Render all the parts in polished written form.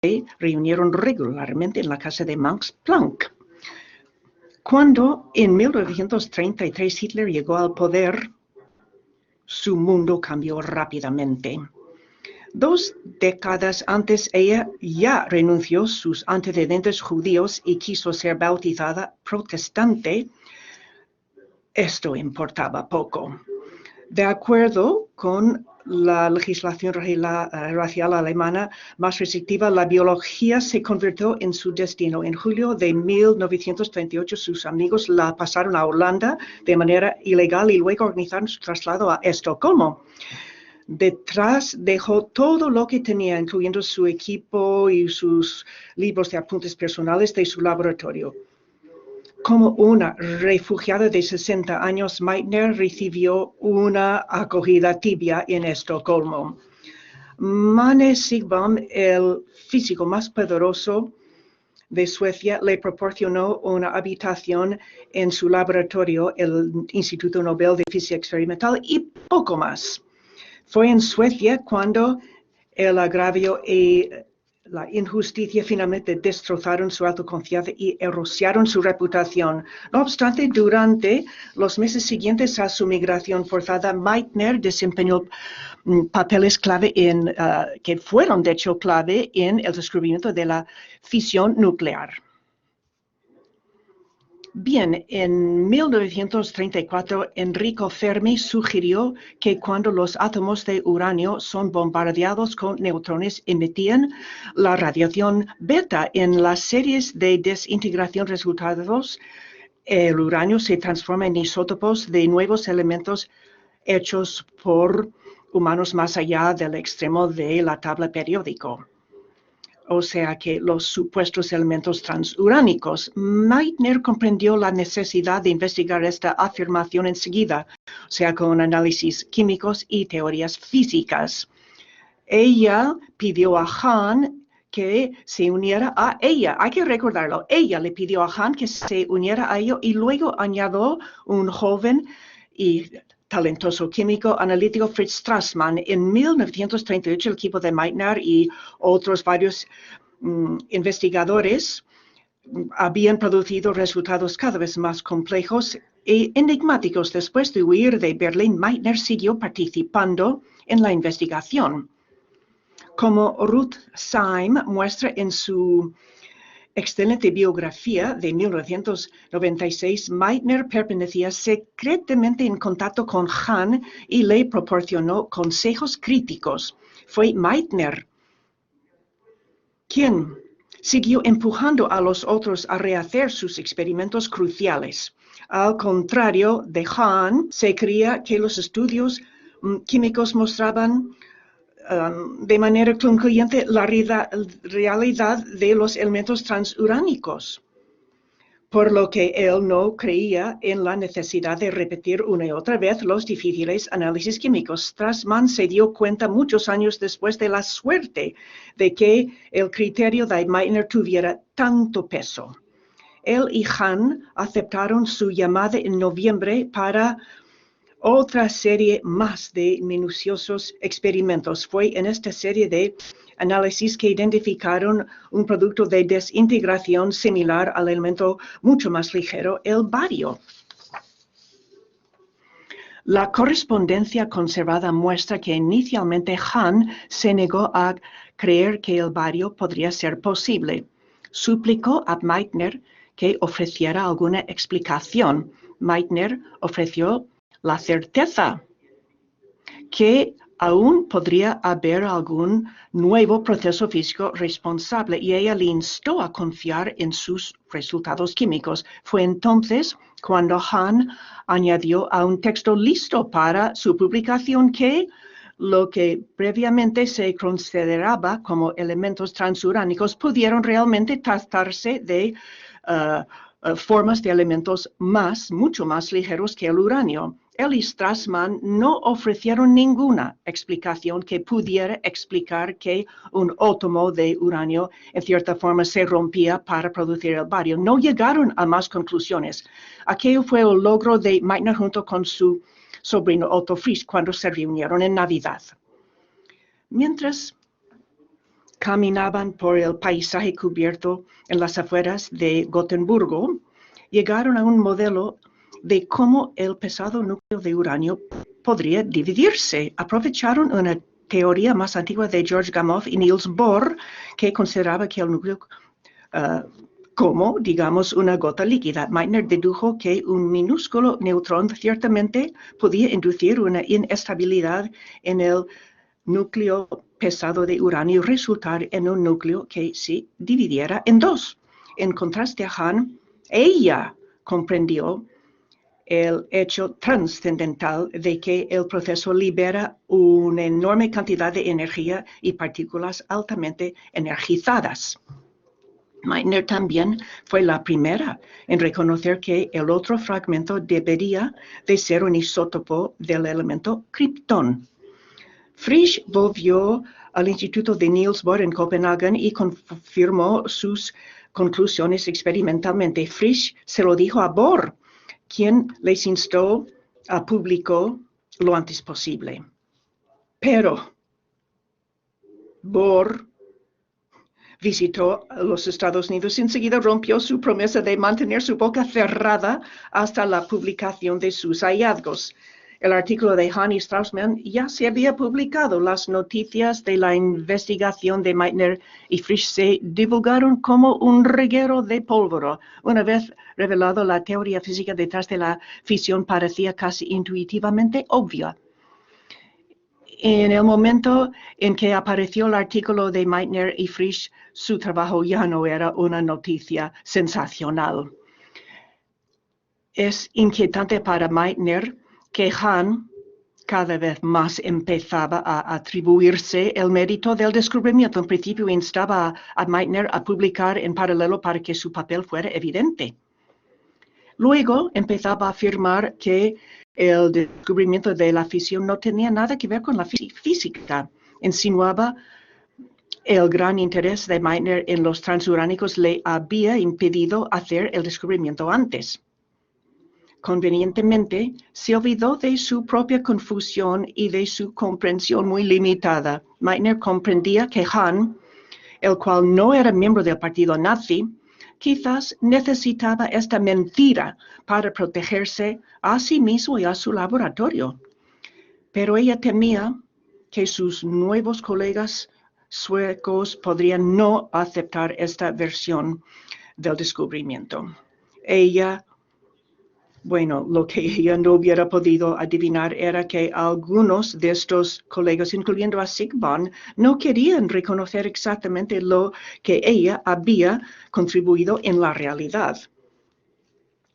reunieron regularmente en la casa de Max Planck. Cuando en 1933 Hitler llegó al poder, su mundo cambió rápidamente. 2 décadas antes, ella ya renunció a sus antecedentes judíos y quiso ser bautizada protestante. Esto importaba poco. De acuerdo con la legislación racial alemana más restrictiva, la biología se convirtió en su destino. En julio de 1938, sus amigos la pasaron a Holanda de manera ilegal y luego organizaron su traslado a Estocolmo. Detrás dejó todo lo que tenía, incluyendo su equipo y sus libros de apuntes personales de su laboratorio. Como una refugiada de 60 años, Meitner recibió una acogida tibia en Estocolmo. Manne Siegbahn, el físico más poderoso de Suecia, le proporcionó una habitación en su laboratorio, el Instituto Nobel de Física Experimental, y poco más. Fue en Suecia cuando el agravio y la injusticia finalmente destrozaron su autoconfianza y erosionaron su reputación. No obstante, durante los meses siguientes a su migración forzada, Meitner desempeñó papeles clave que fueron de hecho clave en el descubrimiento de la fisión nuclear. Bien, en 1934, Enrico Fermi sugirió que cuando los átomos de uranio son bombardeados con neutrones, emitían la radiación beta. En las series de desintegración resultados, el uranio se transforma en isótopos de nuevos elementos hechos por humanos más allá del extremo de la tabla periódica. O sea que los supuestos elementos transuránicos. Meitner comprendió la necesidad de investigar esta afirmación enseguida, o sea, con análisis químicos y teorías físicas. Ella pidió a Hahn que se uniera a ella. Hay que recordarlo. Ella le pidió a Hahn que se uniera a ello y luego añadió un joven y talentoso químico analítico, Fritz Strassmann. En 1938, el equipo de Meitner y otros varios investigadores habían producido resultados cada vez más complejos e enigmáticos. Después de huir de Berlín, Meitner siguió participando en la investigación. Como Ruth Syme muestra en su excelente biografía de 1996, Meitner permanecía secretamente en contacto con Hahn y le proporcionó consejos críticos. Fue Meitner quien siguió empujando a los otros a rehacer sus experimentos cruciales. Al contrario de Hahn, se creía que los estudios químicos mostraban de manera concluyente la realidad de los elementos transuránicos, por lo que él no creía en la necesidad de repetir una y otra vez los difíciles análisis químicos. Strassmann se dio cuenta muchos años después de la suerte de que el criterio de Meitner tuviera tanto peso. Él y Hahn aceptaron su llamada en noviembre para otra serie más de minuciosos experimentos. Fue en esta serie de análisis que identificaron un producto de desintegración similar al elemento mucho más ligero, el bario. La correspondencia conservada muestra que inicialmente Hahn se negó a creer que el bario podría ser posible. Suplicó a Meitner que ofreciera alguna explicación. Meitner ofreció la certeza que aún podría haber algún nuevo proceso físico responsable y ella le instó a confiar en sus resultados químicos. Fue entonces cuando Hahn añadió a un texto listo para su publicación que lo que previamente se consideraba como elementos transuránicos pudieron realmente tratarse de formas de elementos mucho más ligeros que el uranio. Él y Strassmann no ofrecieron ninguna explicación que pudiera explicar que un átomo de uranio en cierta forma se rompía para producir el bario. No llegaron a más conclusiones. Aquello fue el logro de Meitner junto con su sobrino Otto Frisch cuando se reunieron en Navidad. Mientras caminaban por el paisaje cubierto en las afueras de Gotemburgo, llegaron a un modelo de cómo el pesado núcleo de uranio podría dividirse. Aprovecharon una teoría más antigua de George Gamow y Niels Bohr, que consideraba que el núcleo como, digamos, una gota líquida. Meitner dedujo que un minúsculo neutrón ciertamente podía inducir una inestabilidad en el núcleo pesado de uranio y resultar en un núcleo que se dividiera en dos. En contraste a Hahn, ella comprendió el hecho trascendental de que el proceso libera una enorme cantidad de energía y partículas altamente energizadas. Meitner también fue la primera en reconocer que el otro fragmento debería de ser un isótopo del elemento kriptón. Frisch volvió al Instituto de Niels Bohr en Copenhague y confirmó sus conclusiones experimentalmente. Frisch se lo dijo a Bohr, quien les instó a publicar lo antes posible. Pero Bohr visitó los Estados Unidos y enseguida rompió su promesa de mantener su boca cerrada hasta la publicación de sus hallazgos. El artículo de Hahn y Strassmann ya se había publicado. Las noticias de la investigación de Meitner y Frisch se divulgaron como un reguero de pólvora. Una vez revelado, la teoría física detrás de la fisión parecía casi intuitivamente obvia. En el momento en que apareció el artículo de Meitner y Frisch, su trabajo ya no era una noticia sensacional. Es inquietante para Meitner que Hahn cada vez más empezaba a atribuirse el mérito del descubrimiento. En principio instaba a Meitner a publicar en paralelo para que su papel fuera evidente. Luego empezaba a afirmar que el descubrimiento de la fisión no tenía nada que ver con la física. Insinuaba el gran interés de Meitner en los transuránicos le había impedido hacer el descubrimiento antes. Convenientemente, se olvidó de su propia confusión y de su comprensión muy limitada. Meitner comprendía que Hahn, el cual no era miembro del partido nazi, quizás necesitaba esta mentira para protegerse a sí mismo y a su laboratorio. Pero ella temía que sus nuevos colegas suecos podrían no aceptar esta versión del descubrimiento. Lo que ella no hubiera podido adivinar era que algunos de estos colegas, incluyendo a Sigvard, no querían reconocer exactamente lo que ella había contribuido en la realidad.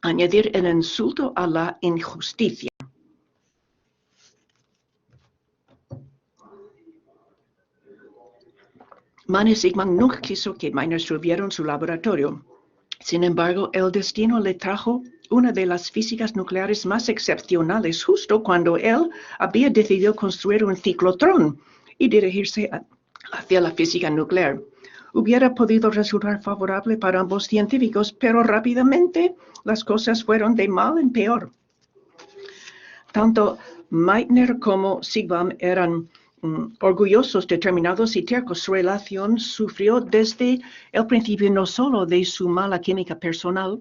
Añadir el insulto a la injusticia. Mann y Sigvard nunca quiso que Meitner estuviera en su laboratorio. Sin embargo, el destino le trajo una de las físicas nucleares más excepcionales justo cuando él había decidido construir un ciclotrón y dirigirse hacia la física nuclear. Hubiera podido resultar favorable para ambos científicos, pero rápidamente las cosas fueron de mal en peor. Tanto Meitner como Sigvard eran orgullosos, determinados y tercos. Su relación sufrió desde el principio no solo de su mala química personal,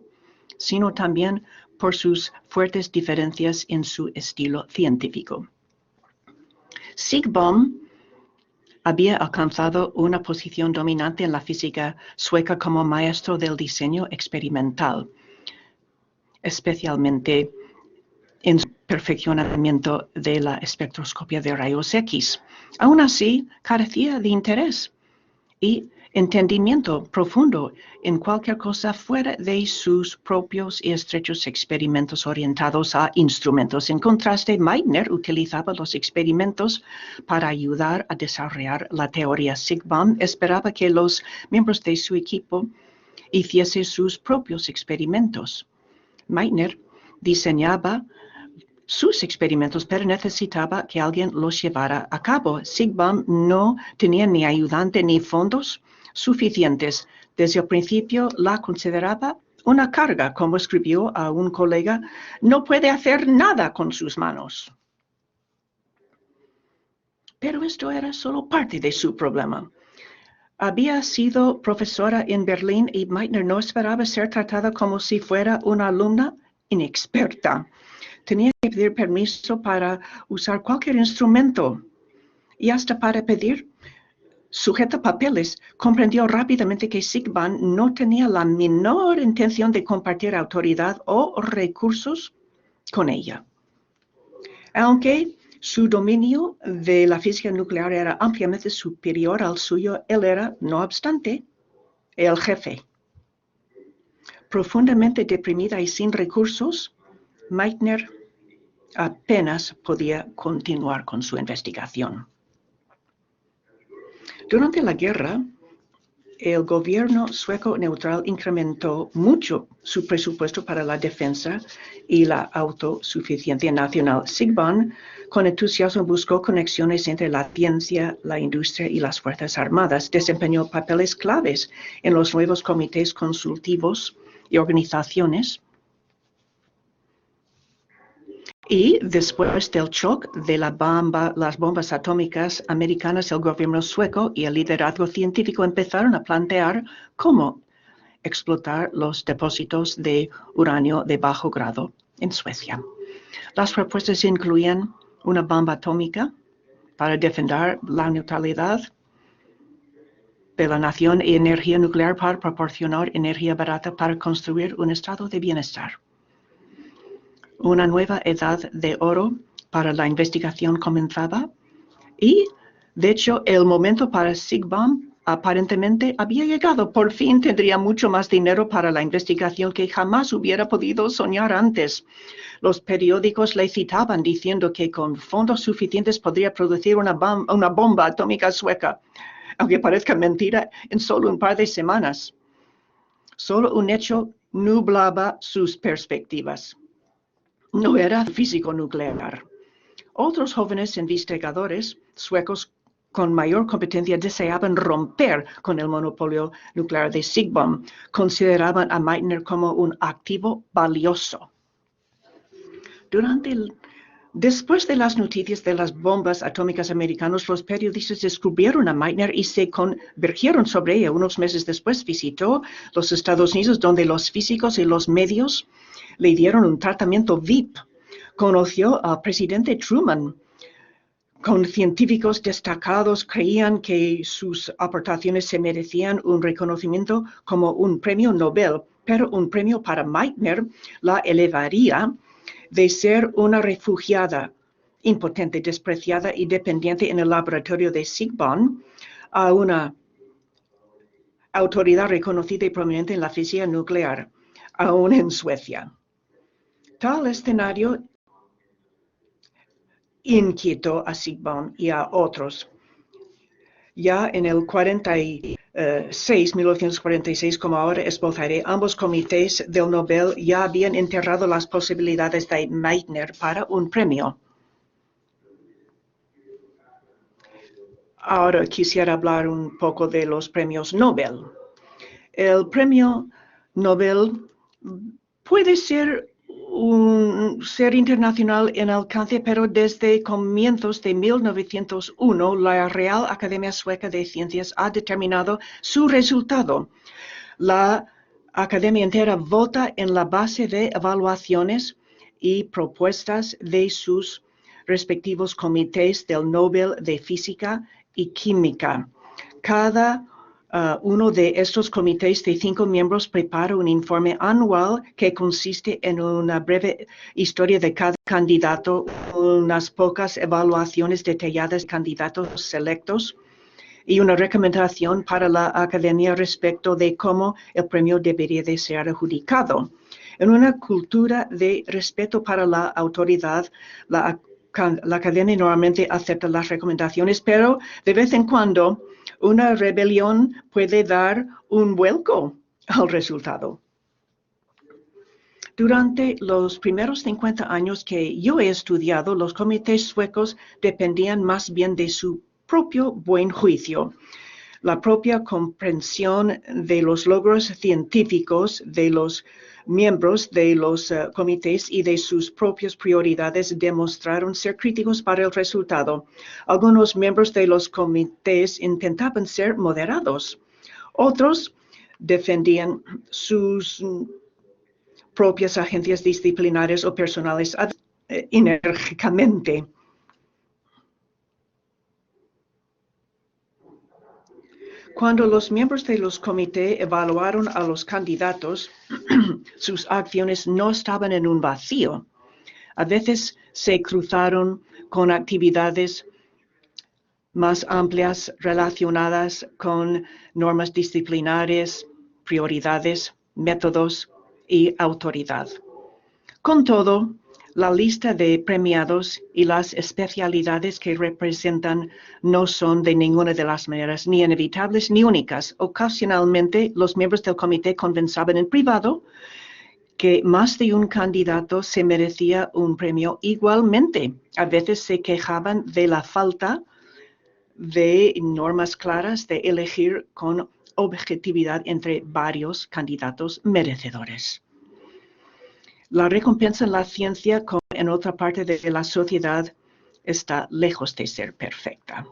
sino también por sus fuertes diferencias en su estilo científico. Sigvard había alcanzado una posición dominante en la física sueca como maestro del diseño experimental, especialmente en su perfeccionamiento de la espectroscopia de rayos X. Aún así, carecía de interés y entendimiento profundo en cualquier cosa fuera de sus propios y estrechos experimentos orientados a instrumentos. En contraste, Meitner utilizaba los experimentos para ayudar a desarrollar la teoría. Sigvard esperaba que los miembros de su equipo hiciesen sus propios experimentos. Meitner diseñaba sus experimentos, pero necesitaba que alguien los llevara a cabo. Sigvard no tenía ni ayudante ni fondos suficientes. Desde el principio la consideraba una carga, como escribió a un colega, no puede hacer nada con sus manos. Pero esto era solo parte de su problema. había sido profesora en Berlín y Meitner no esperaba ser tratada como si fuera una alumna inexperta. Tenía que pedir permiso para usar cualquier instrumento y hasta para pedir sujetapapeles. Comprendió rápidamente que Siegbahn no tenía la menor intención de compartir autoridad o recursos con ella. Aunque su dominio de la física nuclear era ampliamente superior al suyo, él era, no obstante, el jefe. Profundamente deprimida y sin recursos, Meitner apenas podía continuar con su investigación. Durante la guerra, el gobierno sueco neutral incrementó mucho su presupuesto para la defensa y la autosuficiencia nacional. Siegbahn, con entusiasmo, buscó conexiones entre la ciencia, la industria y las Fuerzas Armadas. Desempeñó papeles claves en los nuevos comités consultivos y organizaciones. Y después del shock de las bombas atómicas americanas, el gobierno sueco y el liderazgo científico empezaron a plantear cómo explotar los depósitos de uranio de bajo grado en Suecia. Las propuestas incluían una bomba atómica para defender la neutralidad de la nación y energía nuclear para proporcionar energía barata para construir un estado de bienestar. Una nueva edad de oro para la investigación comenzaba y, de hecho, el momento para Siegbahn aparentemente había llegado. Por fin tendría mucho más dinero para la investigación que jamás hubiera podido soñar antes. Los periódicos le citaban diciendo que con fondos suficientes podría producir una bomba atómica sueca, aunque parezca mentira, en solo un par de semanas. Solo un hecho nublaba sus perspectivas. No era físico nuclear. Otros jóvenes investigadores suecos con mayor competencia deseaban romper con el monopolio nuclear de Siegbahn. Consideraban a Meitner como un activo valioso. Después de las noticias de las bombas atómicas americanas, los periodistas descubrieron a Meitner y se convergieron sobre ella. Unos meses después visitó los Estados Unidos, donde los físicos y los medios le dieron un tratamiento VIP. Conoció al presidente Truman. Con científicos destacados creían que sus aportaciones se merecían un reconocimiento como un premio Nobel, pero un premio para Meitner la elevaría de ser una refugiada impotente, despreciada y dependiente en el laboratorio de Siegbahn a una autoridad reconocida y prominente en la física nuclear, aún en Suecia. Tal escenario inquietó a Siegbahn y a otros. Ya en el 1946, como ahora esbozaré, ambos comités del Nobel ya habían enterrado las posibilidades de Meitner para un premio. Ahora quisiera hablar un poco de los premios Nobel. El premio Nobel puede ser un ser internacional en alcance, pero desde comienzos de 1901, la Real Academia Sueca de Ciencias ha determinado su resultado. La Academia entera vota en la base de evaluaciones y propuestas de sus respectivos comités del Nobel de Física y Química. Cada uno de estos comités de 5 miembros prepara un informe anual que consiste en una breve historia de cada candidato, unas pocas evaluaciones detalladas de candidatos selectos y una recomendación para la Academia respecto de cómo el premio debería de ser adjudicado. En una cultura de respeto para la autoridad, la Academia normalmente acepta las recomendaciones, pero de vez en cuando una rebelión puede dar un vuelco al resultado. Durante los primeros 50 años que yo he estudiado, los comités suecos dependían más bien de su propio buen juicio. la propia comprensión de los logros científicos de los miembros de los comités y de sus propias prioridades demostraron ser críticos para el resultado. Algunos miembros de los comités intentaban ser moderados. Otros defendían sus propias agencias disciplinarias o personales enérgicamente. Cuando los miembros de los comités evaluaron a los candidatos, sus acciones no estaban en un vacío. A veces se cruzaron con actividades más amplias relacionadas con normas disciplinarias, prioridades, métodos y autoridad. Con todo, la lista de premiados y las especialidades que representan no son de ninguna de las maneras ni inevitables ni únicas. Ocasionalmente, los miembros del comité conversaban en privado que más de un candidato se merecía un premio igualmente. A veces se quejaban de la falta de normas claras de elegir con objetividad entre varios candidatos merecedores. La recompensa en la ciencia, como en otra parte de la sociedad, está lejos de ser perfecta.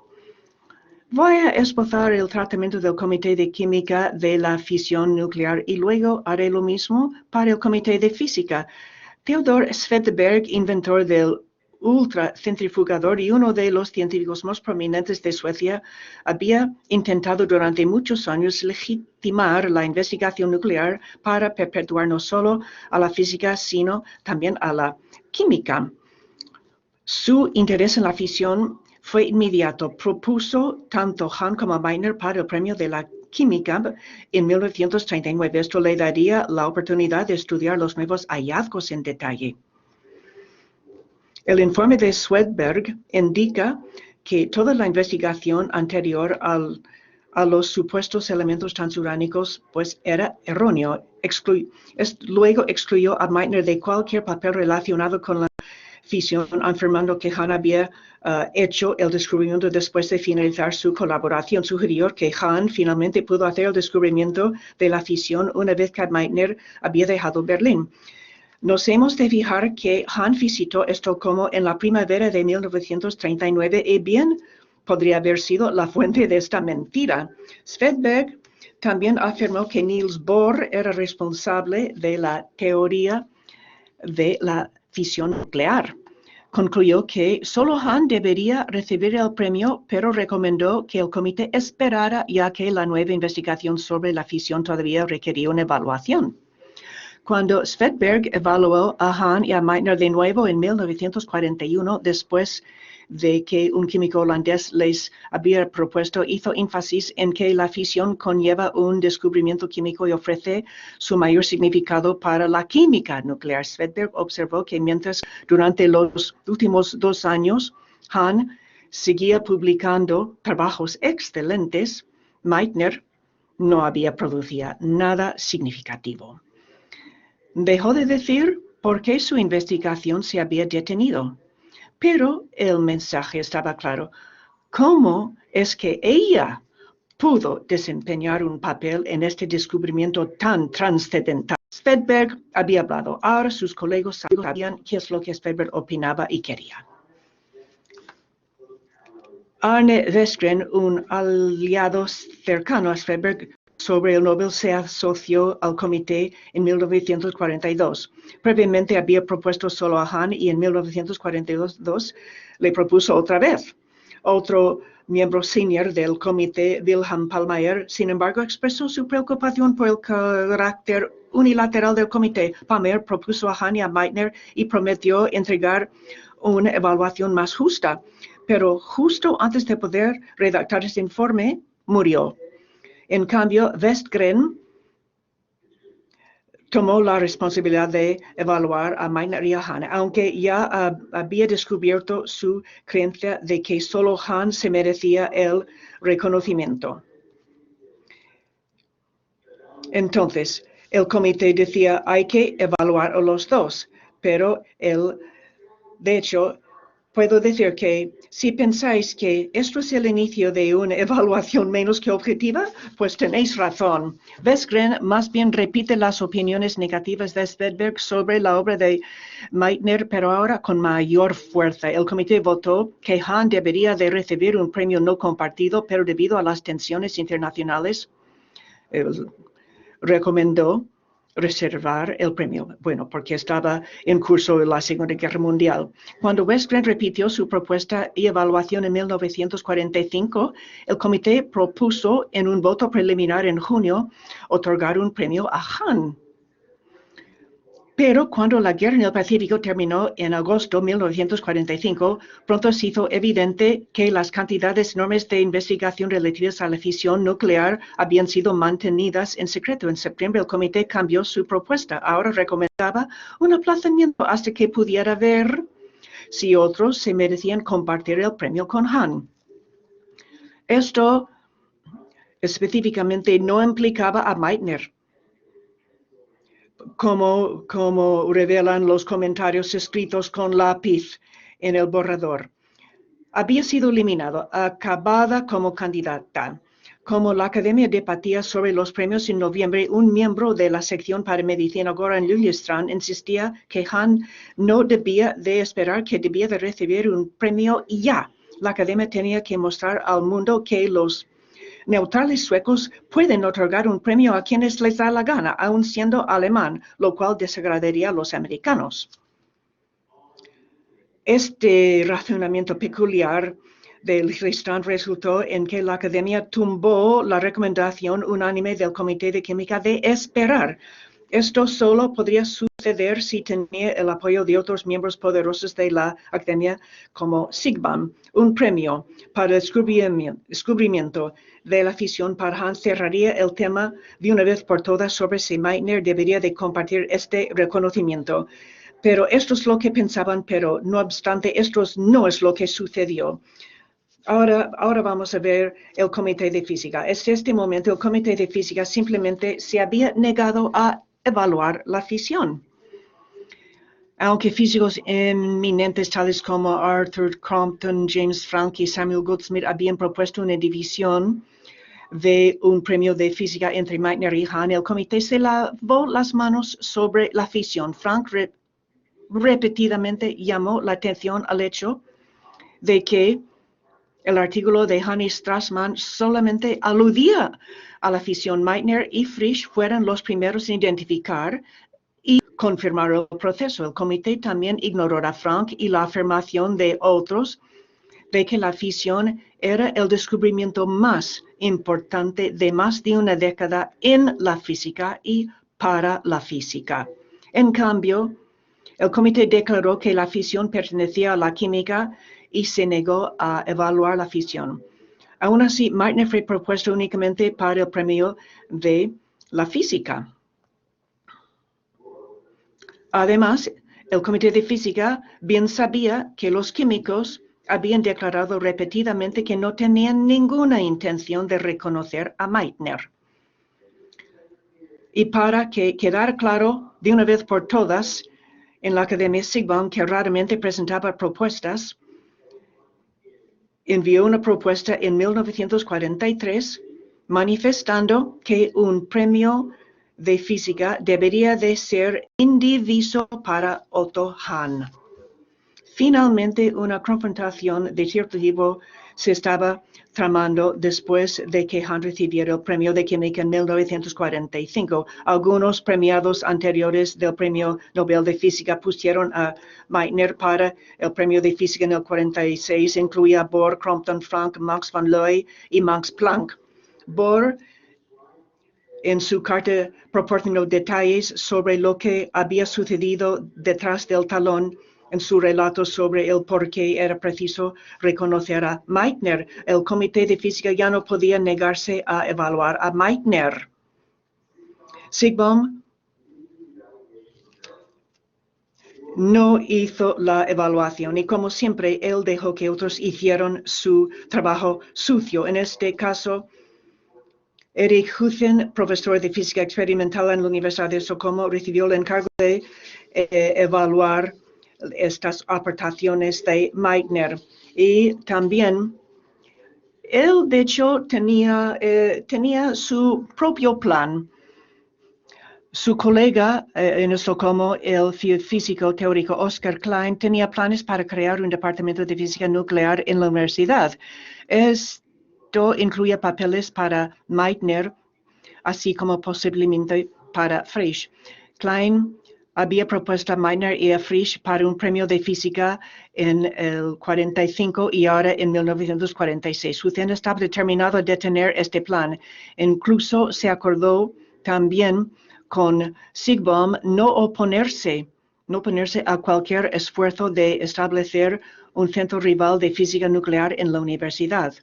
Voy a esbozar el tratamiento del Comité de Química de la Fisión Nuclear y luego haré lo mismo para el Comité de Física. Theodor Svedberg, inventor del ultracentrifugador y uno de los científicos más prominentes de Suecia, había intentado durante muchos años legitimar la investigación nuclear para perpetuar no solo a la física, sino también a la química. Su interés en la fisión fue inmediato. Propuso tanto Hahn como Meitner para el premio de la química en 1939. Esto le daría la oportunidad de estudiar los nuevos hallazgos en detalle. El informe de Svedberg indica que toda la investigación anterior a los supuestos elementos transuránicos pues era erróneo. Luego excluyó a Meitner de cualquier papel relacionado con la fisión, afirmando que Hahn había hecho el descubrimiento después de finalizar su colaboración. Sugirió que Hahn finalmente pudo hacer el descubrimiento de la fisión una vez que Meitner había dejado Berlín. Nos hemos de fijar que Hahn visitó Estocolmo en la primavera de 1939 y bien podría haber sido la fuente de esta mentira. Svedberg también afirmó que Niels Bohr era responsable de la teoría de la fisión nuclear. Concluyó que solo Hahn debería recibir el premio, pero recomendó que el comité esperara ya que la nueva investigación sobre la fisión todavía requería una evaluación. Cuando Svedberg evaluó a Hahn y a Meitner de nuevo en 1941, después de que un químico holandés les había propuesto, hizo énfasis en que la fisión conlleva un descubrimiento químico y ofrece su mayor significado para la química nuclear. Svedberg observó que mientras durante los últimos 2 años Hahn seguía publicando trabajos excelentes, Meitner no había producido nada significativo. Dejó de decir por qué su investigación se había detenido, pero el mensaje estaba claro. ¿Cómo es que ella pudo desempeñar un papel en este descubrimiento tan trascendental? Svedberg había hablado. Ahora sus colegas sabían qué es lo que Svedberg opinaba y quería. Arne Westgren, un aliado cercano a Svedberg sobre el Nobel, se asoció al comité en 1942. Previamente había propuesto solo a Hahn y en 1942 le propuso otra vez. Otro miembro senior del comité, Wilhelm Pallmeyer, sin embargo, expresó su preocupación por el carácter unilateral del comité. Pallmeyer propuso a Hahn y a Meitner y prometió entregar una evaluación más justa. Pero justo antes de poder redactar este informe, murió. En cambio, Westgren tomó la responsabilidad de evaluar a Meitner y a Hahn, aunque ya había descubierto su creencia de que solo Hahn se merecía el reconocimiento. Entonces, el comité decía, hay que evaluar a los dos, pero él, de hecho, puedo decir que si pensáis que esto es el inicio de una evaluación menos que objetiva, pues tenéis razón. Westgren más bien repite las opiniones negativas de Svedberg sobre la obra de Meitner, pero ahora con mayor fuerza. El comité votó que Hahn debería de recibir un premio no compartido, pero debido a las tensiones internacionales, recomendó reservar el premio, bueno, porque estaba en curso la Segunda Guerra Mundial. Cuando Westgren repitió su propuesta y evaluación en 1945, el comité propuso en un voto preliminar en junio otorgar un premio a Hahn. Pero cuando la guerra en el Pacífico terminó en agosto de 1945, pronto se hizo evidente que las cantidades enormes de investigación relativas a la fisión nuclear habían sido mantenidas en secreto. En septiembre, el comité cambió su propuesta. Ahora recomendaba un aplazamiento hasta que pudiera ver si otros se merecían compartir el premio con Hahn. Esto específicamente no implicaba a Meitner, como revelan los comentarios escritos con lápiz en el borrador. Había sido eliminado, acabada como candidata. Como la Academia debatía sobre los premios en noviembre, un miembro de la sección para medicina, Goran Liljestrand, insistía que Hahn no debía de esperar, que debía de recibir un premio ya. La Academia tenía que mostrar al mundo que los neutrales suecos pueden otorgar un premio a quienes les da la gana, aun siendo alemán, lo cual desagradaría a los americanos. Este razonamiento peculiar del Liljestrand resultó en que la Academia tumbó la recomendación unánime del Comité de Química de esperar. Esto solo podría suceder si tenía el apoyo de otros miembros poderosos de la Academia, como Siegbahn. Un premio para el descubrimiento de la fisión para Hahn cerraría el tema de una vez por todas sobre si Meitner debería de compartir este reconocimiento. Pero esto es lo que pensaban, pero no obstante, esto no es lo que sucedió. Ahora vamos a ver el Comité de Física. Hasta este momento, el Comité de Física simplemente se había negado a evaluar la fisión. Aunque físicos eminentes tales como Arthur Crompton, James Franck y Samuel Goldsmith habían propuesto una división de un premio de física entre Meitner y Hahn, el comité se lavó las manos sobre la fisión. Franck repetidamente llamó la atención al hecho de que el artículo de Hahn y Strassmann solamente aludía a la fisión. Meitner y Frisch fueron los primeros en identificar y confirmar el proceso. El comité también ignoró a Franck y la afirmación de otros de que la fisión era el descubrimiento más importante de más de una década en la física y para la física. En cambio, el comité declaró que la fisión pertenecía a la química y se negó a evaluar la fisión. Aún así, Meitner fue propuesto únicamente para el premio de la física. Además, el Comité de Física bien sabía que los químicos habían declarado repetidamente que no tenían ninguna intención de reconocer a Meitner. Y para que quedara claro de una vez por todas, en la Academia Siegbahn, que raramente presentaba propuestas, envió una propuesta en 1943 manifestando que un premio de física debería de ser indiviso para Otto Hahn. Finalmente, una confrontación de cierto tipo se estaba tramando después de que Hahn recibiera el premio de química en 1945. Algunos premiados anteriores del premio Nobel de Física pusieron a Meitner para el premio de física en el 46, incluía Bohr, Crompton, Franck, Max von Laue y Max Planck. Bohr, en su carta, proporcionó detalles sobre lo que había sucedido detrás del talón en su relato sobre el por qué era preciso reconocer a Meitner. El Comité de Física ya no podía negarse a evaluar a Meitner. Siegbahn no hizo la evaluación y, como siempre, él dejó que otros hicieron su trabajo sucio. En este caso, Erich Huthien, profesor de física experimental en la Universidad de Estocolmo, recibió el encargo de evaluar estas aportaciones de Meitner. Y también él, de hecho, tenía su propio plan. Su colega en Estocolmo, el físico teórico Oscar Klein, tenía planes para crear un departamento de física nuclear en la universidad. Esto incluía papeles para Meitner, así como posiblemente para Frisch. Klein había propuesto a Meitner y a Frisch para un premio de física en el 45 y ahora en 1946. Huthén estaba determinado a detener este plan. Incluso se acordó también con Siegbahn no oponerse a cualquier esfuerzo de establecer un centro rival de física nuclear en la universidad.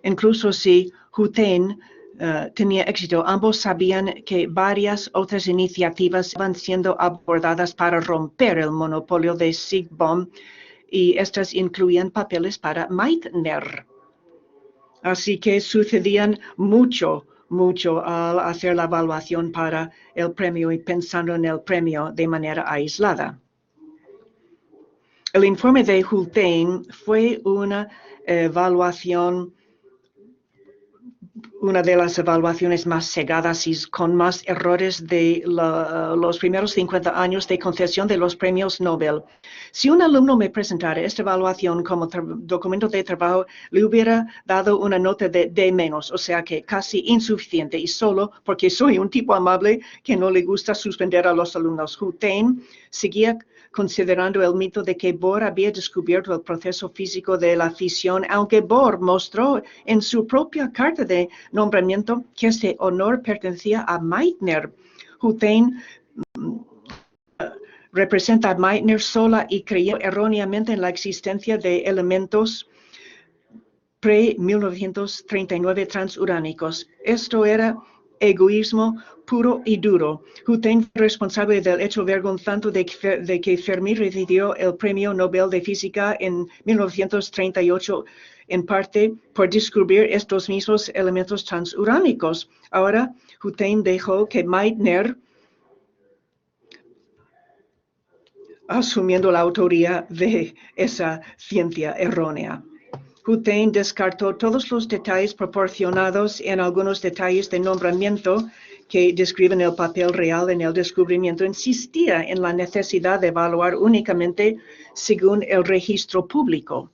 Incluso si Huthén tenía éxito, ambos sabían que varias otras iniciativas estaban siendo abordadas para romper el monopolio de Siegbahn y estas incluían papeles para Meitner. Así que sucedían mucho al hacer la evaluación para el premio y pensando en el premio de manera aislada. El informe de Huthén fue una de las evaluaciones más cegadas y con más errores de los primeros 50 años de concesión de los premios Nobel. Si un alumno me presentara esta evaluación como documento de trabajo, le hubiera dado una nota de D-, o sea que casi insuficiente, y solo porque soy un tipo amable que no le gusta suspender a los alumnos. Huthén seguía considerando el mito de que Bohr había descubierto el proceso físico de la fisión, aunque Bohr mostró en su propia carta de nombramiento que este honor pertenecía a Meitner. Huthén representa a Meitner sola y creyó erróneamente en la existencia de elementos pre-1939 transuránicos. Esto era egoísmo puro y duro. Huthén fue responsable del hecho vergonzante de que Fermi recibió el Premio Nobel de Física en 1938, en parte por descubrir estos mismos elementos transuránicos. Ahora, Huthén dejó que Meitner, asumiendo la autoría de esa ciencia errónea. Huthén descartó todos los detalles proporcionados en algunos detalles de nombramiento que describen el papel real en el descubrimiento. Insistía en la necesidad de evaluar únicamente según el registro público,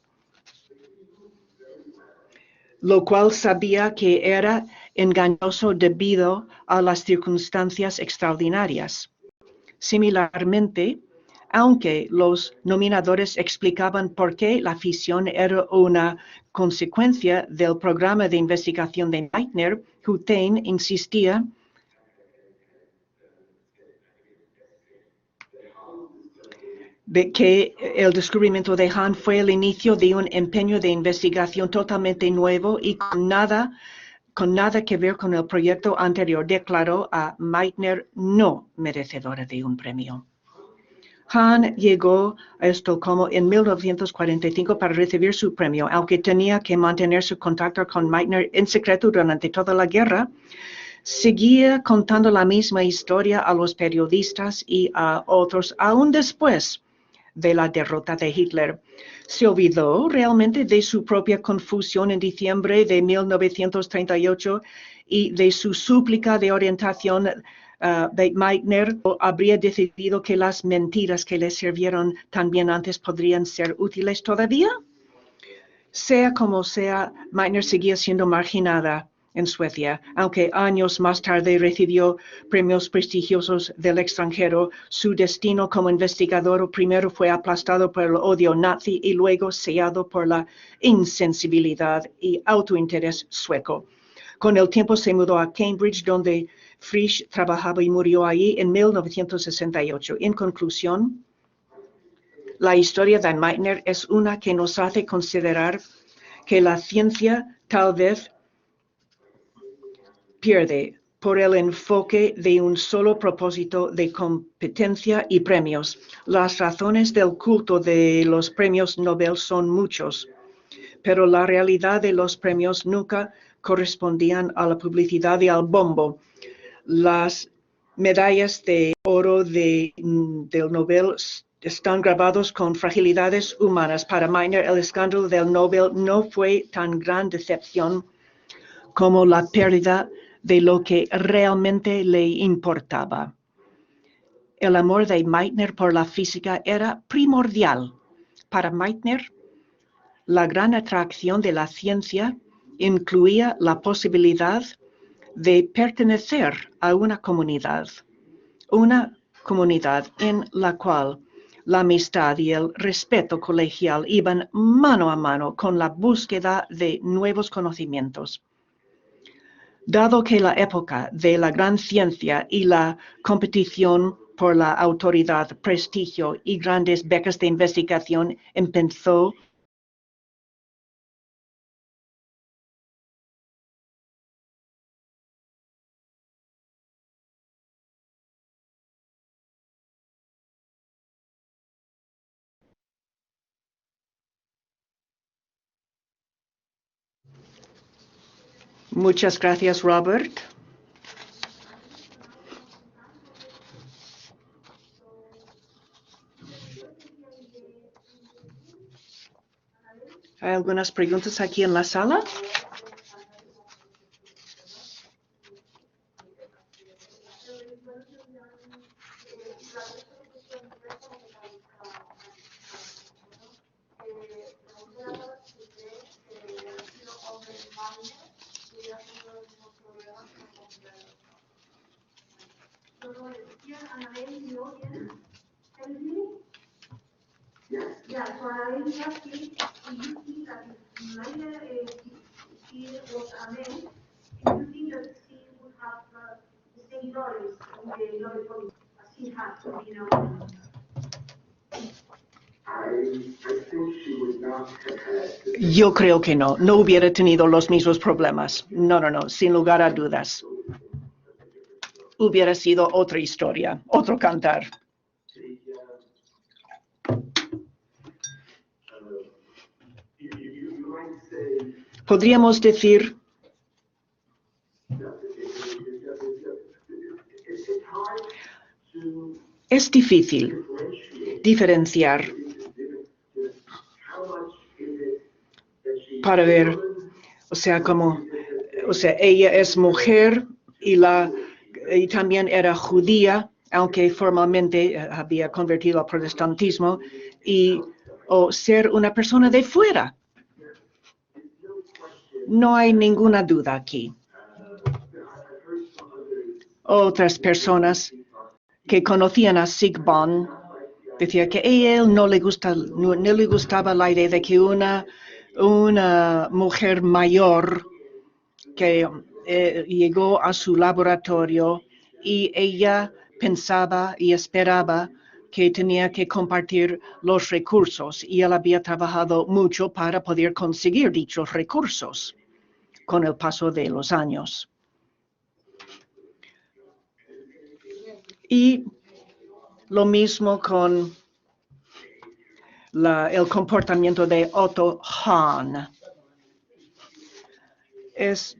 lo cual sabía que era engañoso debido a las circunstancias extraordinarias. Similarmente, aunque los nominadores explicaban por qué la fisión era una consecuencia del programa de investigación de Meitner, Huthén insistía de que el descubrimiento de Hahn fue el inicio de un empeño de investigación totalmente nuevo y con nada que ver con el proyecto anterior. Declaró a Meitner no merecedora de un premio. Hahn llegó a Estocolmo en 1945 para recibir su premio, aunque tenía que mantener su contacto con Meitner en secreto durante toda la guerra. Seguía contando la misma historia a los periodistas y a otros, aún después de la derrota de Hitler. Se olvidó realmente de su propia confusión en diciembre de 1938 y de su súplica de orientación de Meitner. Habría decidido que las mentiras que le sirvieron tan bien antes podrían ser útiles todavía. Sea como sea, Meitner seguía siendo marginada en Suecia, aunque años más tarde recibió premios prestigiosos del extranjero. Su destino como investigador primero fue aplastado por el odio nazi y luego sellado por la insensibilidad y autointerés sueco. Con el tiempo se mudó a Cambridge, donde Frisch trabajaba y murió allí en 1968. En conclusión, la historia de Meitner es una que nos hace considerar que la ciencia tal vez pierde por el enfoque de un solo propósito de competencia y premios. Las razones del culto de los premios Nobel son muchos, pero la realidad de los premios nunca correspondían a la publicidad y al bombo. Las medallas de oro del Nobel están grabados con fragilidades humanas. Para Meitner, el escándalo del Nobel no fue tan gran decepción como la pérdida de lo que realmente le importaba. El amor de Meitner por la física era primordial. Para Meitner, la gran atracción de la ciencia incluía la posibilidad de pertenecer a una comunidad en la cual la amistad y el respeto colegial iban mano a mano con la búsqueda de nuevos conocimientos. Dado que la época de la gran ciencia y la competición por la autoridad, prestigio y grandes becas de investigación empezó, muchas gracias, Robert. ¿Hay algunas preguntas aquí en la sala? Yeah, so Annabelle is asking if you think that if Meitner she was a man, do you think that she would have the same knowledge in the Nobel Committee as she has in a woman? Yo creo que no hubiera tenido los mismos problemas. No, sin lugar a dudas. Hubiera sido otra historia, otro cantar. Podríamos decir, es difícil diferenciar para ver, ella es mujer y también era judía, aunque formalmente había convertido al protestantismo, o ser una persona de fuera. No hay ninguna duda aquí. Otras personas que conocían a Sigmund decían que a él no le gustaba la idea de que una mujer mayor que llegó a su laboratorio y ella pensaba y esperaba que tenía que compartir los recursos y él había trabajado mucho para poder conseguir dichos recursos con el paso de los años. Y lo mismo con el comportamiento de Otto Hahn. Es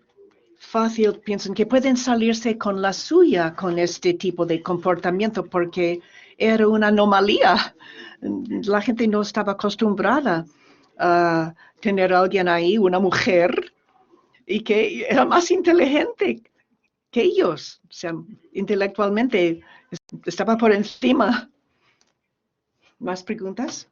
fácil, piensan que pueden salirse con la suya con este tipo de comportamiento porque era una anomalía. La gente no estaba acostumbrada a tener a alguien ahí, una mujer, y que era más inteligente que ellos. O sea, intelectualmente estaba por encima. ¿Más preguntas?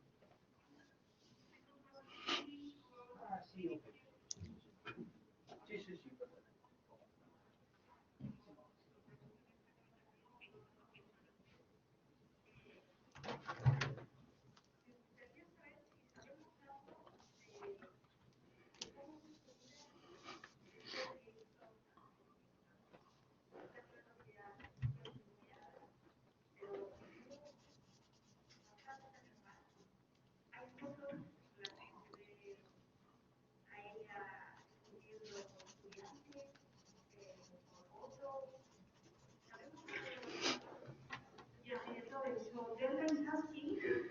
So Delta is asking if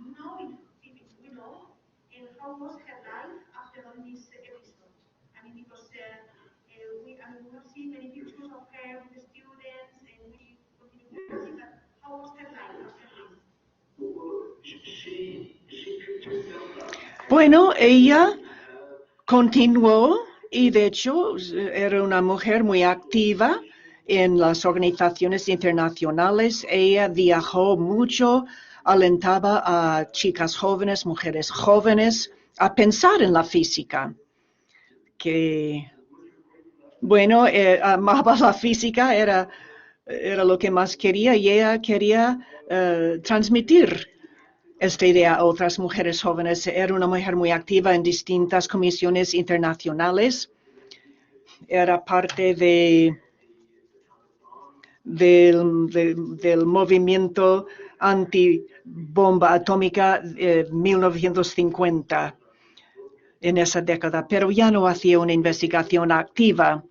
we know, and how was her life after all these episodes. I mean, because we have seen many pictures of her with the students, and we continue to see, but how was her life after this? Bueno, ella continuó y de hecho era una mujer muy activa en las organizaciones internacionales. Ella viajó mucho, alentaba a chicas jóvenes, mujeres jóvenes, a pensar en la física. Que, bueno, amaba la física, era lo que más quería y ella quería transmitir esta idea a otras mujeres jóvenes. Era una mujer muy activa en distintas comisiones internacionales. Era parte del movimiento antibomba atómica 1950, en esa década, pero ya no hacía una investigación activa.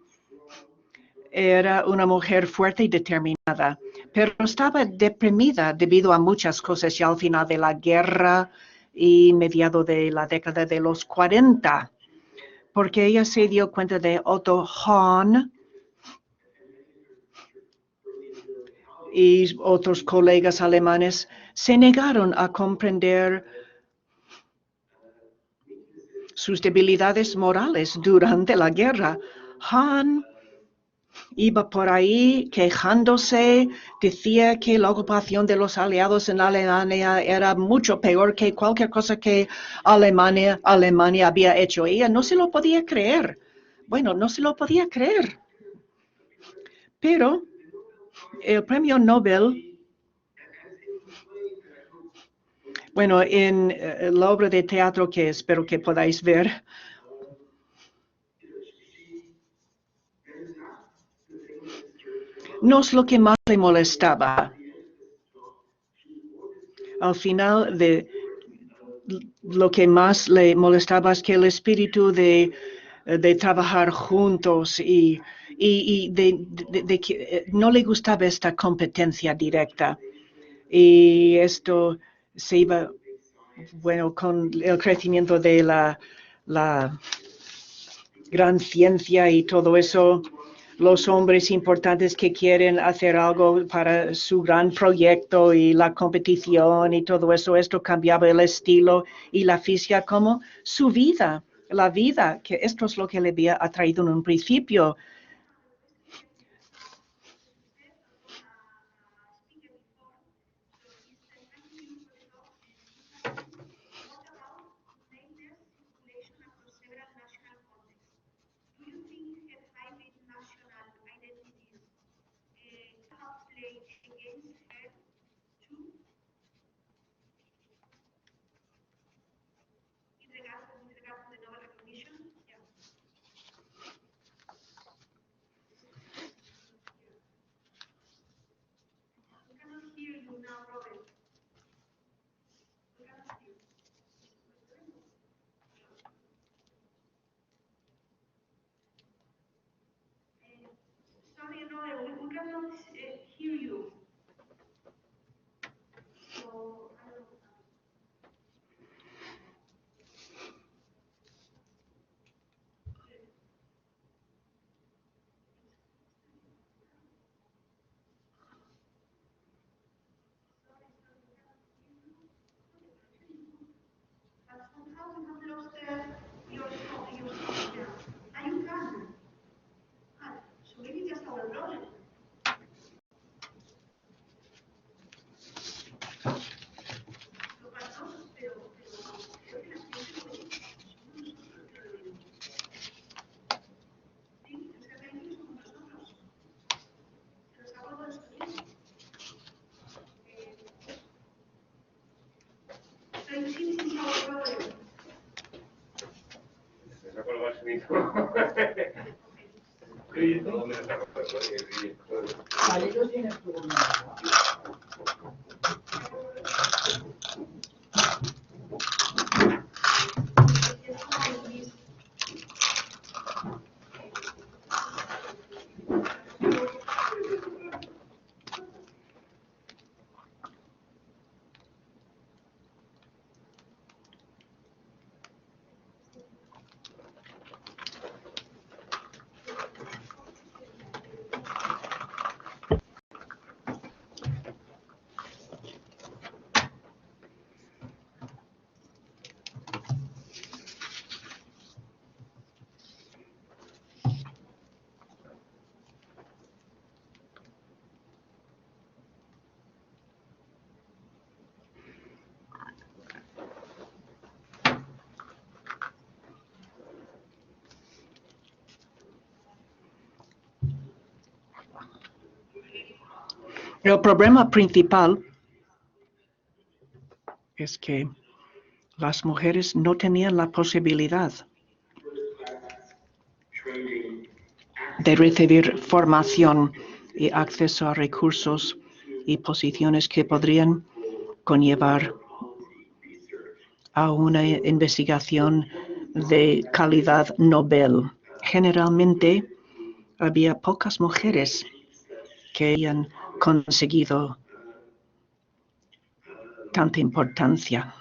Era una mujer fuerte y determinada, pero estaba deprimida debido a muchas cosas ya al final de la guerra y mediado de la década de los 40, porque ella se dio cuenta de Otto Hahn y otros colegas alemanes se negaron a comprender sus debilidades morales durante la guerra. Hahn iba por ahí quejándose, decía que la ocupación de los aliados en Alemania era mucho peor que cualquier cosa que Alemania había hecho. Ella no se lo podía creer. Bueno, no se lo podía creer. Pero el premio Nobel, bueno, en la obra de teatro que espero que podáis ver, no es lo que más le molestaba. Al final, lo que más le molestaba es que el espíritu de trabajar juntos y de que no le gustaba esta competencia directa. Y esto se iba, bueno, con el crecimiento de la gran ciencia y todo eso, los hombres importantes que quieren hacer algo para su gran proyecto y la competición y todo eso, esto cambiaba el estilo y la física como su vida, la vida, que esto es lo que le había atraído en un principio. Sorry, Noel, we cannot hear you. So, I don't know. But somehow you have lost your sound, yeah. And you can. So maybe just our problem. Lo pasamos, pero creo que la gente lo ve. Somos nosotros que lo vemos. Sí, es que realmente somos nosotros. Se nos acaba destruyendo. So it seems it's our problem. Ahí lo tienes tú. El problema principal es que las mujeres no tenían la posibilidad de recibir formación y acceso a recursos y posiciones que podrían conllevar a una investigación de calidad Nobel. Generalmente había pocas mujeres que habían conseguido tanta importancia.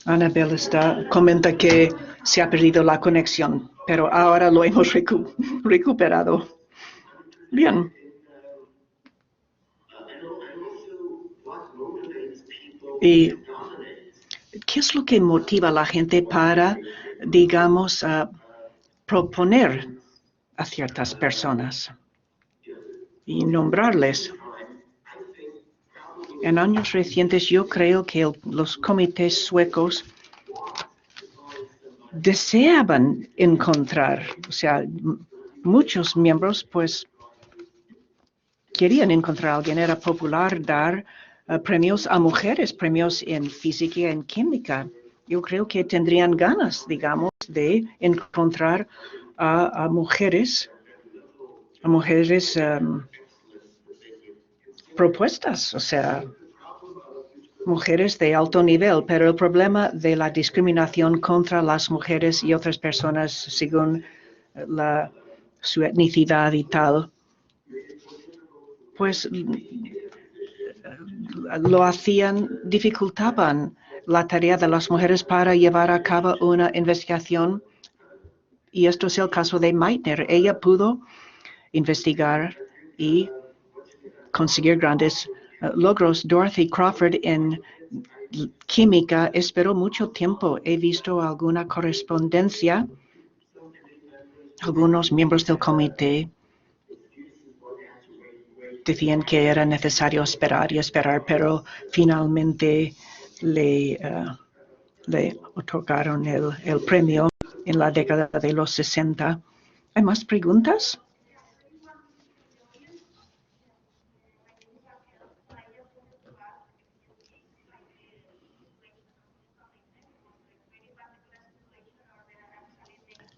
Annabel comenta que se ha perdido la conexión, pero ahora lo hemos recuperado. Bien. ¿Y qué es lo que motiva a la gente para, digamos, proponer a ciertas personas y nombrarles? En años recientes yo creo que los comités suecos deseaban encontrar, o sea, muchos miembros pues querían encontrar a alguien. Era popular dar premios a mujeres, premios en física y en química. Yo creo que tendrían ganas, digamos, de encontrar a mujeres propuestas, o sea, mujeres de alto nivel, pero el problema de la discriminación contra las mujeres y otras personas según su etnicidad y tal, pues dificultaban la tarea de las mujeres para llevar a cabo una investigación. Y esto es el caso de Meitner. Ella pudo investigar y conseguir grandes logros. Dorothy Crawford en química esperó mucho tiempo. He visto alguna correspondencia. Algunos miembros del comité decían que era necesario esperar y esperar, pero finalmente le otorgaron el premio en la década de los 60. ¿Hay más preguntas?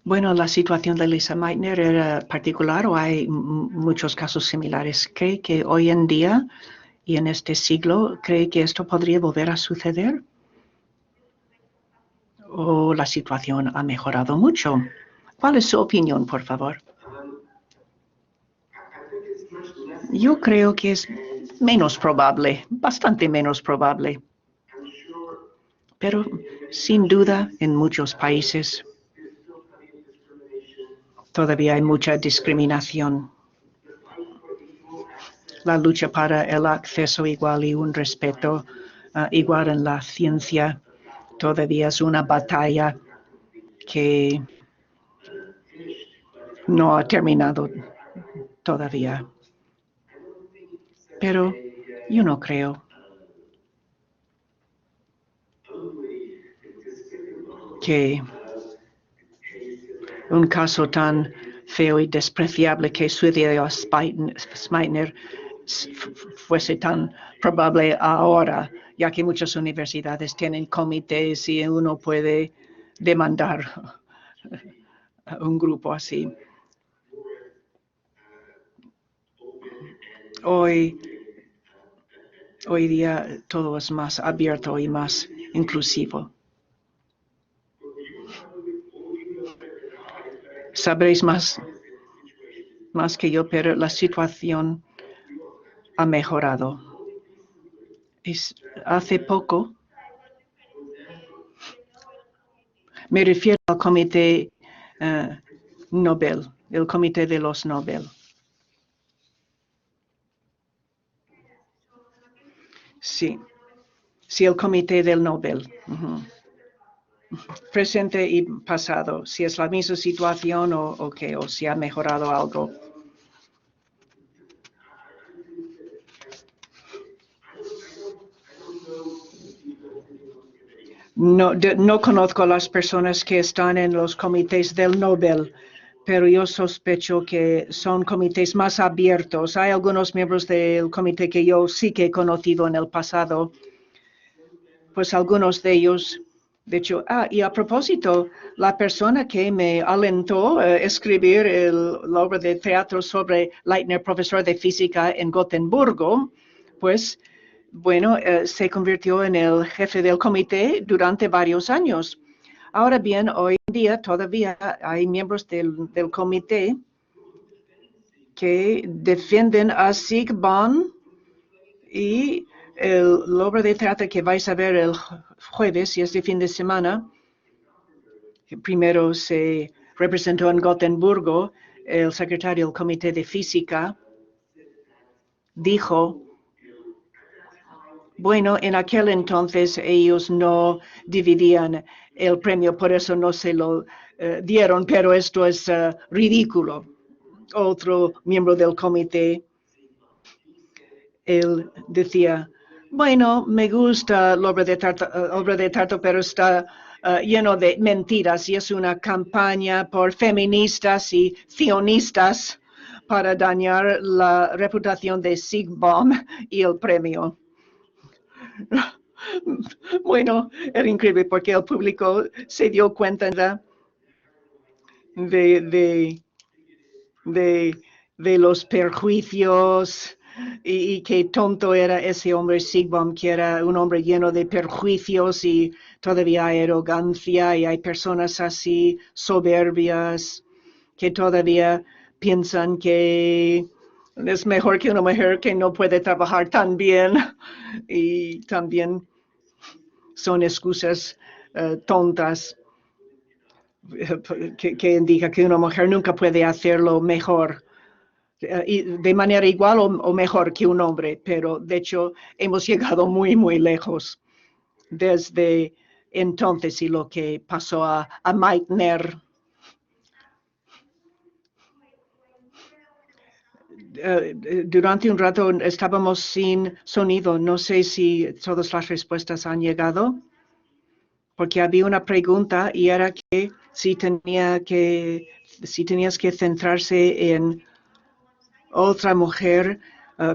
Bueno, la situación de Lisa Meitner era particular o hay muchos casos similares. ¿Cree que hoy en día y en este siglo, cree que esto podría volver a suceder? ¿O la situación ha mejorado mucho? ¿Cuál es su opinión, por favor? Yo creo que es menos probable, bastante menos probable. Pero sin duda, en muchos países todavía hay mucha discriminación. La lucha para el acceso igual y un respeto igual en la ciencia todavía es una batalla que no ha terminado todavía. Pero yo no creo que un caso tan feo y despreciable que sucedió a Meitner fuese tan probable ahora, ya que muchas universidades tienen comités y uno puede demandar a un grupo así. Hoy día todo es más abierto y más inclusivo. Sabréis más que yo, pero la situación ha mejorado. Hace poco, me refiero al comité Nobel, el comité de los Nobel. Sí, el comité del Nobel. Presente y pasado, si es la misma situación o si ha mejorado algo. No conozco a las personas que están en los comités del Nobel, pero yo sospecho que son comités más abiertos. Hay algunos miembros del comité que yo sí que he conocido en el pasado, pues algunos de ellos, de hecho, y a propósito, la persona que me alentó a escribir la obra de teatro sobre Leitner, profesor de física en Gotemburgo, pues, bueno, se convirtió en el jefe del comité durante varios años. Ahora bien, hoy en día todavía hay miembros del comité que defienden a Zygmunt y la obra de teatro que vais a ver el jueves y este fin de semana, primero se representó en Gotemburgo. El secretario del Comité de Física dijo, bueno, en aquel entonces ellos no dividían el premio, por eso no se lo dieron, pero esto es ridículo. Otro miembro del comité, él decía, bueno, me gusta la obra de teatro, pero está lleno de mentiras y es una campaña por feministas y sionistas para dañar la reputación de Zygmunt y el premio. Bueno, era increíble porque el público se dio cuenta de los perjuicios y qué tonto era ese hombre Zygmunt, que era un hombre lleno de perjuicios y todavía hay arrogancia y hay personas así soberbias que todavía piensan que es mejor que una mujer que no puede trabajar tan bien y también son excusas tontas que indica que una mujer nunca puede hacerlo mejor, de manera igual o mejor que un hombre, pero de hecho hemos llegado muy, muy lejos desde entonces y lo que pasó a Meitner. Durante un rato estábamos sin sonido. No sé si todas las respuestas han llegado, porque había una pregunta y era que si tenías que centrarse en otra mujer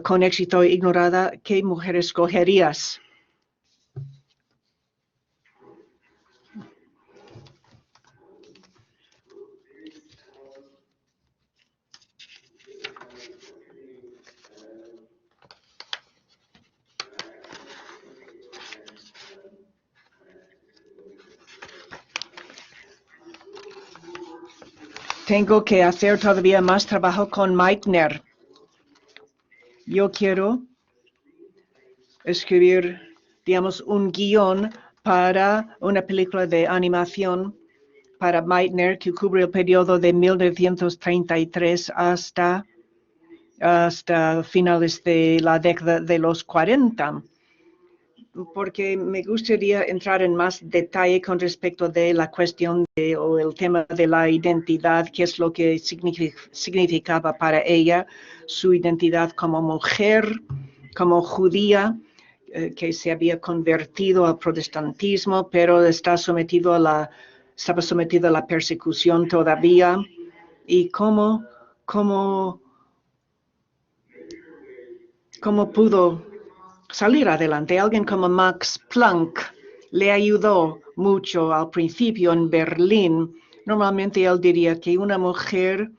con éxito ignorada, ¿qué mujer escogerías? Tengo que hacer todavía más trabajo con Meitner. Yo quiero escribir, digamos, un guión para una película de animación para Meitner que cubre el periodo de 1933 hasta finales de la década de los 40. Porque me gustaría entrar en más detalle con respecto de la cuestión o el tema de la identidad, qué es lo que significaba para ella su identidad como mujer, como judía, que se había convertido al protestantismo, pero estaba sometido a la persecución todavía, y cómo pudo salir adelante. Alguien como Max Planck le ayudó mucho al principio en Berlín. Normalmente él diría que una mujer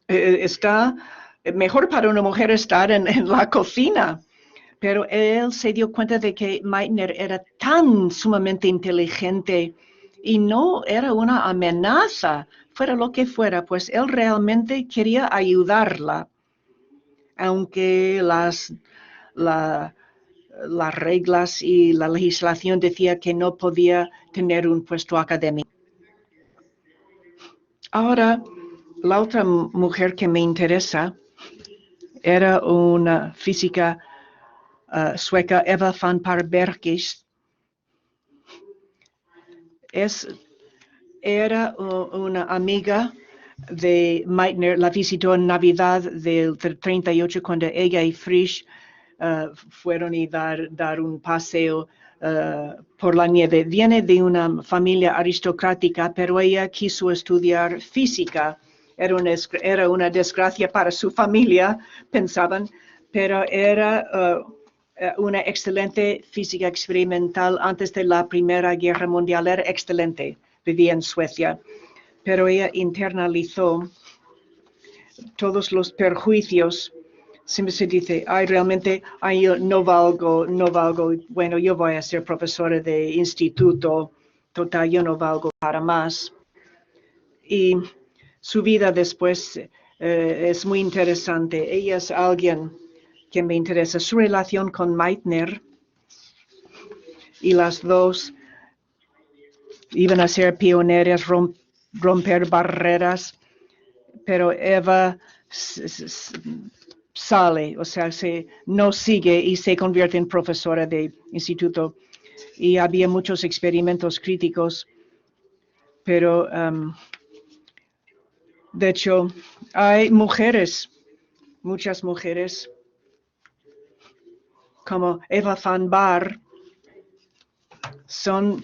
está mejor para una mujer estar en la cocina. Pero él se dio cuenta de que Meitner era tan sumamente inteligente y no era una amenaza, fuera lo que fuera, pues él realmente quería ayudarla, aunque las reglas y la legislación decía que no podía tener un puesto académico. Ahora, la otra mujer que me interesa era una física sueca, Eva van Parbergis. Era una amiga de Meitner, la visitó en Navidad del 38 cuando ella y Frisch fueron a dar un paseo por la nieve. Viene de una familia aristocrática, pero ella quiso estudiar física. Era una desgracia para su familia, pensaban, pero era una excelente física experimental antes de la Primera Guerra Mundial. Era excelente. Vivía en Suecia, pero ella internalizó todos los perjuicios. Siempre se dice, realmente, yo no valgo, bueno, yo voy a ser profesora de instituto, total, yo no valgo para más. Y su vida después es muy interesante. Ella es alguien que me interesa. Su relación con Meitner, y las dos iban a ser pioneras, romper barreras, pero Eva sale, o sea, no sigue y se convierte en profesora de instituto. Y había muchos experimentos críticos, pero de hecho hay mujeres, muchas mujeres, como Eva van Baar, son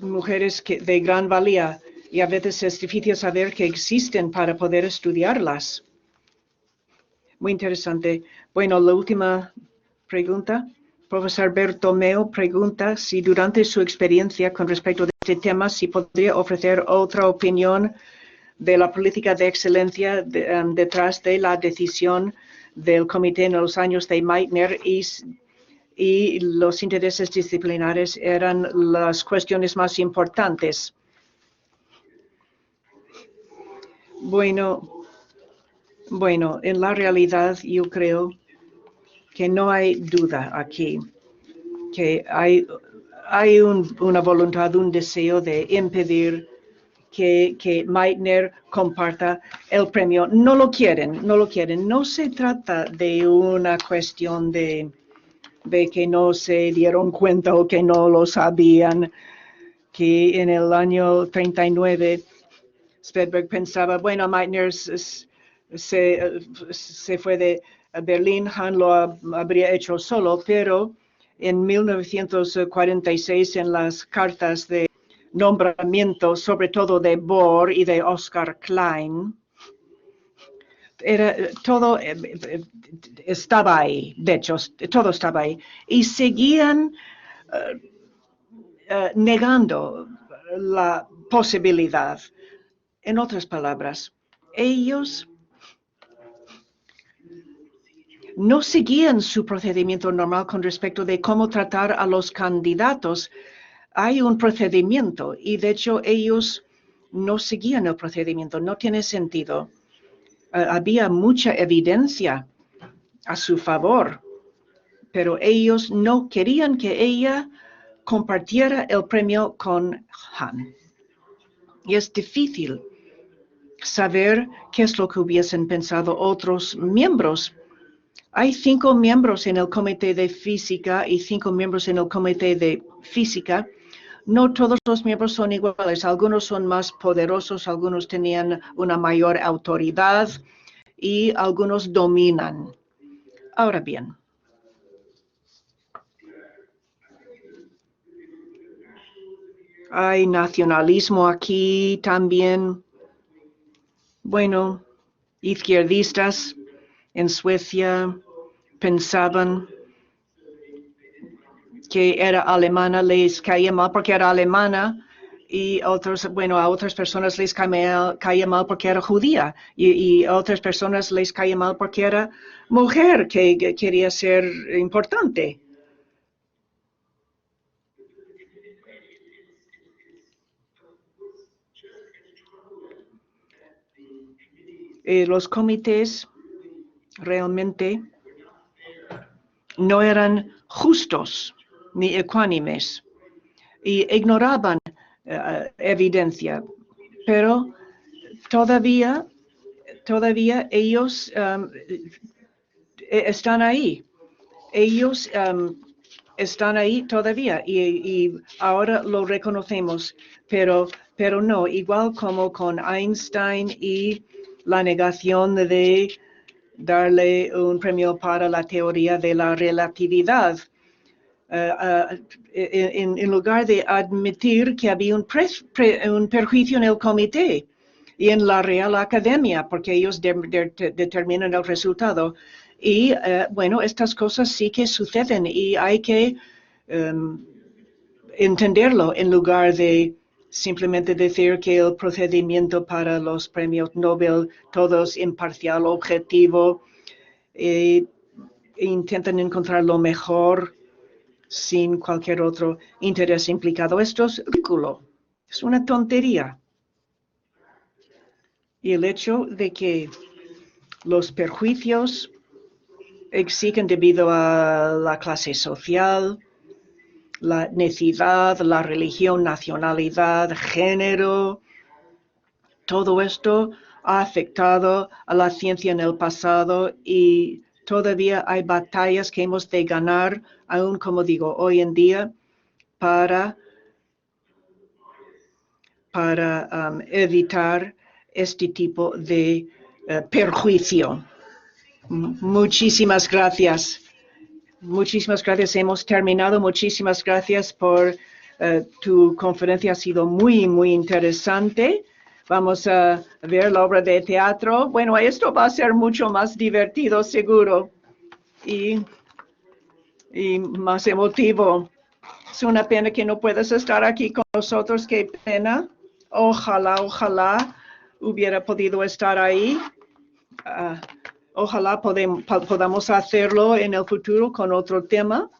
mujeres de gran valía y a veces es difícil saber que existen para poder estudiarlas. Muy interesante. Bueno, la última pregunta. Profesor Bertomeu pregunta si durante su experiencia con respecto a este tema, si podría ofrecer otra opinión de la política de excelencia detrás de la decisión del comité en los años de Meitner y los intereses disciplinares eran las cuestiones más importantes. Bueno, en la realidad yo creo que no hay duda aquí, que hay una voluntad, un deseo de impedir que Meitner comparta el premio. No lo quieren. No se trata de una cuestión de que no se dieron cuenta o que no lo sabían, que en el año 39 Svedberg pensaba, bueno, Meitner se fue de Berlín, Hahn lo habría hecho solo, pero en 1946 en las cartas de nombramiento, sobre todo de Bohr y de Oscar Klein, todo estaba ahí, de hecho, todo estaba ahí, y seguían negando la posibilidad. En otras palabras, ellos no seguían su procedimiento normal con respecto de cómo tratar a los candidatos. Hay un procedimiento y de hecho ellos no seguían el procedimiento, no tiene sentido. Había mucha evidencia a su favor, pero ellos no querían que ella compartiera el premio con Hahn. Y es difícil saber qué es lo que hubiesen pensado otros miembros. Hay 5 miembros en el comité de física y 5 miembros en el comité de física. No todos los miembros son iguales. Algunos son más poderosos, algunos tenían una mayor autoridad y algunos dominan. Ahora bien, hay nacionalismo aquí también. Bueno, izquierdistas en Suecia pensaban que era alemana, les caía mal porque era alemana, y otros, bueno, a otras personas les caía mal porque era judía, y a otras personas les caía mal porque era mujer, que quería ser importante. Los comités realmente no eran justos ni ecuánimes y ignoraban evidencia, pero todavía ellos están ahí. Ellos están ahí todavía y ahora lo reconocemos, pero no, igual como con Einstein y la negación de darle un premio para la teoría de la relatividad. en lugar de admitir que había un perjuicio en el comité y en la Real Academia, porque ellos determinan el resultado. Y bueno, estas cosas sí que suceden y hay que entenderlo en lugar de simplemente decir que el procedimiento para los premios Nobel todo es imparcial, objetivo, intentan encontrar lo mejor sin cualquier otro interés implicado. Esto es ridículo, es una tontería. Y el hecho de que los perjuicios existen debido a la clase social, la etnicidad, la religión, nacionalidad, género, todo esto ha afectado a la ciencia en el pasado y todavía hay batallas que hemos de ganar, aún como digo, hoy en día, para evitar este tipo de perjuicio. Muchísimas gracias. Muchísimas gracias. Hemos terminado. Muchísimas gracias por tu conferencia. Ha sido muy, muy interesante. Vamos a ver la obra de teatro. Bueno, esto va a ser mucho más divertido, seguro, y más emotivo. Es una pena que no puedas estar aquí con nosotros. Qué pena. Ojalá hubiera podido estar ahí. Ojalá podamos hacerlo en el futuro con otro tema.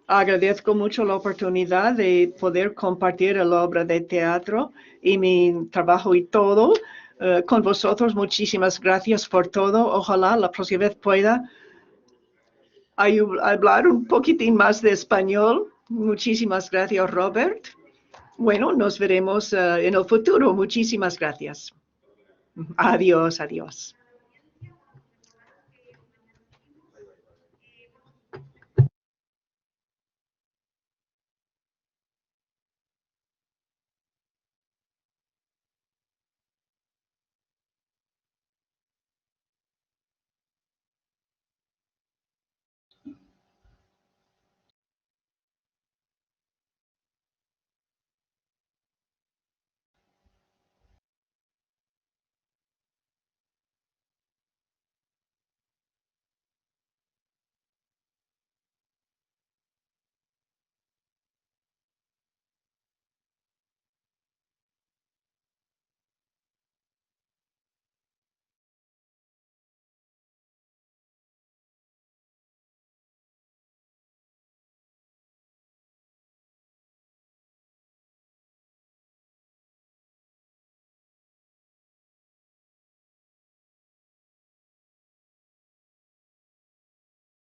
Agradezco mucho la oportunidad de poder compartir la obra de teatro y mi trabajo y todo con vosotros. Muchísimas gracias por todo. Ojalá la próxima vez pueda hablar un poquitín más de español. Muchísimas gracias, Robert. Bueno, nos veremos en el futuro. Muchísimas gracias. Adiós, adiós.